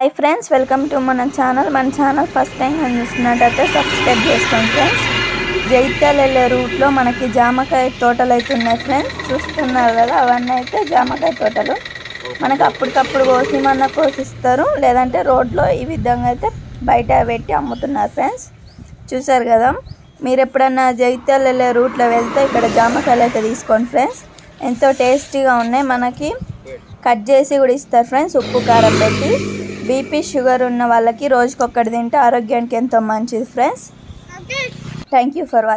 Hi friends, welcome to మన channel first time చూస్తున్నట్టయితే subscribe చేసుకోండి ఫ్రెండ్స్. జైత్యాల వెళ్ళే రూట్లో మనకి జామకాయ తోటలు అయితే ఉన్నాయి ఫ్రెండ్స్. చూస్తున్నారు కదా, అవన్నీ అయితే జామకాయ తోటలు. మనకు అప్పటికప్పుడు కోసిస్తారు, లేదంటే రోడ్లో ఈ విధంగా అయితే బయట పెట్టి అమ్ముతున్నారు ఫ్రెండ్స్. చూసారు కదా, మీరు ఎప్పుడన్నా జైత్యాల వెళ్ళే రూట్లో వెళ్తే ఇక్కడ జామకాయలు అయితే తీసుకోండి ఫ్రెండ్స్. ఎంతో టేస్టీగా ఉన్నాయి. మనకి కట్ చేసి కూడా ఇస్తారు ఫ్రెండ్స్, ఉప్పు కారం పెట్టి. బీపీ షుగర్ ఉన్న వాళ్ళకి రోజుకొక్కటి తింటే ఆరోగ్యానికి ఎంతో మంచిది friends. Thank you for watching.